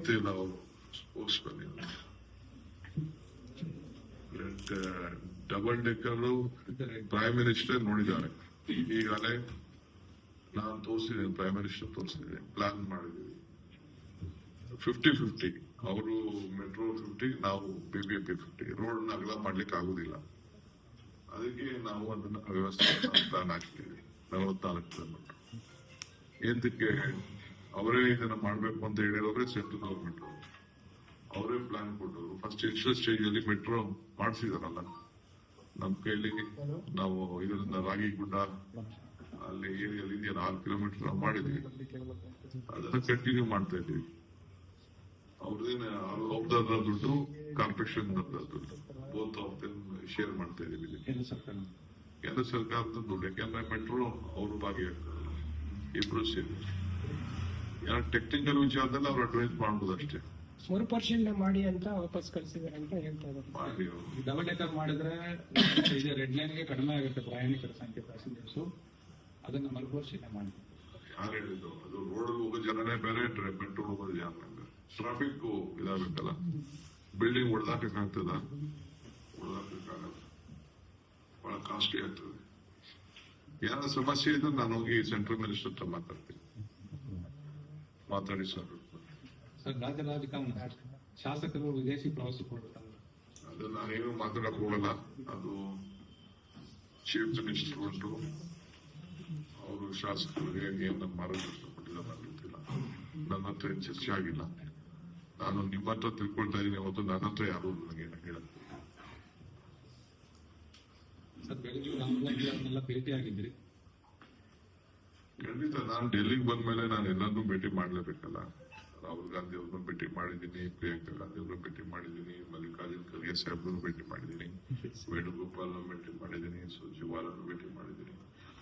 ಮತ್ತೆ ನಾವು spokesman double decker prime minister ನೋಡಿದ್ದಾರೆ. ಈಗಾಗಲೇ ನಾನು ತೋರಿಸಿದ್ದೇನೆ, ಪ್ರೈಮ್ ಮಿನಿಸ್ಟರ್ ತೋರಿಸಿದ್ದೇನೆ, ಪ್ಲಾನ್ ಮಾಡಿದ್ದೀವಿ 50-50. ಅವರು ಮೆಟ್ರೋ 50, ನಾವು ಬಿಬಿಎಂಪಿ 50. ರೋಡ್ ಅಗಲ ಮಾಡ್ಲಿಕ್ಕೆ ಆಗುದಿಲ್ಲ, ಅದಕ್ಕೆ ನಾವು ಅದನ್ನ ವ್ಯವಸ್ಥೆ ಪ್ಲಾನ್ ಹಾಕಿದ್ದೀವಿ 44 ಕಿಲೋಮೀಟರ್. ಏತಕ್ಕೆ ಅವರೇ ಇದನ್ನ ಮಾಡ್ಬೇಕು ಅಂತ ಹೇಳಿರೋರೆ ಸೆಂಟ್ರಲ್ ಗವರ್ಮೆಂಟ್ ಅವರೇ ಪ್ಲಾನ್ ಕೊಟ್ಟರು. ಫಸ್ಟ್ ಇನಿಷಿಯಲ್ ಸ್ಟೇಜ್ ಅಲ್ಲಿ ಮೆಟ್ರೋ ಮಾಡಿಸಿದಾರಲ್ಲ ನಮ್ ಕೈಲಿ, ನಾವು ಇದರಿಂದ ರಾಗಿಗುಡ್ಡ ಅಲ್ಲಿ ಏರಿಯಲ್ಲಿ 6 ಕಿಲೋಮೀಟರ್ ನಾವು ಮಾಡಿದ್ವಿ, ಅದನ್ನ ಕಂಟಿನ್ಯೂ ಮಾಡ್ತಾ ಇದ್ದೀವಿ. ಅವ್ರದೇನ ಅವ್ರದ್ರ ದುಡ್ಡು, ಕಾರ್ಪೊರೇಷನ್ ದುಡ್ಡು, ಬೋತ್ ಆಫ್ ದೆಮ್ ಶೇರ್ ಮಾಡ್ತಾ ಇದೀವಿ. ಕೇಂದ್ರ ಸರ್ಕಾರದ ದುಡ್ಡು, ಯಾಕೆಂದ್ರೆ ಮೆಟ್ರೋ ಅವರು ಭಾಗಿಯಾಗ್ತಾರೆ, ಇಬ್ರು ಸೇರಿ. ಟೆಕ್ನಿಕಲ್ ವಿಚಾರದಲ್ಲಿ ಅವ್ರು ಅಡ್ವೈಸ್ ಮಾಡ್ಬೋದು ಅಷ್ಟೇ. ಮರುಪರಿಶೀಲನೆ ಮಾಡಿ ಅಂತ ವಾಪಸ್ ಕಳಿಸಿದಾರೆ ಅಂತ ಹೇಳ್ತಾ ಇದ್ದಾರೆ. ಡಬಲ್ ಡೆಕ್ಕರ್ ಮಾಡಿದ್ರೆ ರೆಡ್ ಲೈನ್ಗೆ ಕಡಿಮೆ ಆಗುತ್ತೆ ಪ್ರಯಾಣಿಕರ ಸಂಖ್ಯೆ, ಪ್ಯಾಸೆಂಜರ್ಸ್. ಅದನ್ನ ಮರುಪರಿಶೀಲನೆ ಮಾಡಿ. ಯಾರು ಹೇಳಿದ್ದು? ಅದು ರೋಡ್ ಹೋಗೋ ಜನನೇ ಬೇರೆ, ಮೆಟ್ರೋ ಹೋಗೋದು ಜನ ಬೇರೆ. Traffic ಇದಾಗಬೇಕಲ್ಲ, building ಹೊಡೆದಾಕಕ್ಕಾಗ್ತದ? ಹೊಡೆದಾಕಕ್ಕಾಗಲ್ಲ, ಬಹಳ ಕಾಸ್ಟ್ಲಿ ಆಗ್ತದೆ. ಏನಾದ್ರು ಸಮಸ್ಯೆ ಇದ್ರೆ ನಾನು ಹೋಗಿ ಸೆಂಟ್ರಲ್ ಮಿನಿಸ್ಟರ್ ಹತ್ರ ಮಾತಾಡಿ ಸರ್. ರಾಜ್ಯ ರಾಜಕಾರಣ ಶಾಸಕರು ವಿದೇಶಿ ಪ್ರವಾಸಕ್ಕೆ ಹೋಗ್ತಾರೆ, ಅದು ನಾನೇನು ಮಾತಾಡಕ್ ಹೋಗಲ್ಲ. ಅದು ಚೀಫ್ ಮಿನಿಸ್ಟರ್ ಉಂಟು, ಅವರು ಶಾಸಕರಿಗೆ ಏನು ಮಾರ್ಗದರ್ಶನ ಕೊಟ್ಟಿಲ್ಲ ಗೊತ್ತಿಲ್ಲ. ನನ್ನ ಹತ್ರ ಏನು ಚರ್ಚೆ ಆಗಿಲ್ಲ. ನಾನು ನಿಮ್ಮ ಹತ್ರ ತಿಳ್ಕೊಳ್ತಾ ಇದ್ದೀನಿ, ಅವತ್ತು ನನ್ನ ಹತ್ರ ಯಾರು ನನಗೆ ಹೇಳಲ್ಲ. ಸರ್, ಬೆಳಗ್ಗೆ ರಾಮಲಿಂಗರನ್ನೆಲ್ಲ ಭೇಟಿ ಆಗಿದ್ರಿ? ಖಂಡಿತ. ನಾನು ಡೆಲ್ಲಿಗೆ ಬಂದ್ಮೇಲೆ ನಾನು ಎಲ್ಲರನ್ನೂ ಭೇಟಿ ಮಾಡ್ಲೇಬೇಕಲ್ಲ. ರಾಹುಲ್ ಗಾಂಧಿ ಅವ್ರನ್ನ ಭೇಟಿ ಮಾಡಿದ್ದೀನಿ, ಪ್ರಿಯಾಂಕಾ ಗಾಂಧಿ ಅವ್ರನ್ನ ಭೇಟಿ ಮಾಡಿದ್ದೀನಿ, ಮಲ್ಲಿಕಾರ್ಜುನ್ ಖರ್ಗೆ ಸಾಹೇಬ್ರನ್ನು ಭೇಟಿ ಮಾಡಿದ್ದೀನಿ, ವೇಣುಗೋಪಾಲ್ ಭೇಟಿ ಮಾಡಿದ್ದೀನಿ, ಸುರ್ಜೇವಾಲನ್ನು ಭೇಟಿ ಮಾಡಿದ್ದೀನಿ,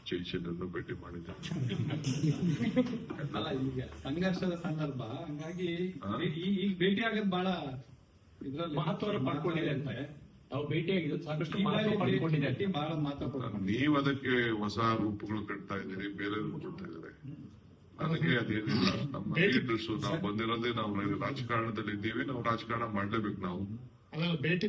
ಜಯಚಂದ್ರನ್ನು ಭೇಟಿ ಮಾಡಿದ್ದೀನಿ. ಅಲ್ಲ, ಈಗ ಸಂಘರ್ಷದ ಸಂದರ್ಭ, ಹಂಗಾಗಿ ಈಗ ಭೇಟಿ ಆಗೋದು ಬಹಳ ಇದ್ರಲ್ಲಿ ಮಹತ್ವ ಪಡ್ಕೊಂಡಿದೆ ಅಂತ ನಾವು ಭೇಟಿಯಾಗಿದ್ದು ಸಾಕಷ್ಟು ಮಹತ್ವ ಪಡ್ಕೊಂಡಿದೆ. ಬಹಳ ಮಹತ್ವ. ನೀವು ಅದಕ್ಕೆ ಹೊಸ ರೂಪಗಳು ಕಟ್ತಾ ಇದ್ದೀರಿ, ಬೇರೆ ರೂಪ ಕೊಡ್ತಾ ಇದ್ದಾರೆ. ನನಗೆ ಅದೇನಿಲ್ಲ. ನಮ್ಮ ಲೀಡರ್ಸ್ ನಾವು ಬಂದಿರೋದೇ, ನಾವು ರಾಜಕಾರಣದಲ್ಲಿ ಇದ್ದೀವಿ, ನಾವು ರಾಜಕಾರಣ ಮಾಡ್ಲೇಬೇಕು. ನಾವು ಭೇಟಿ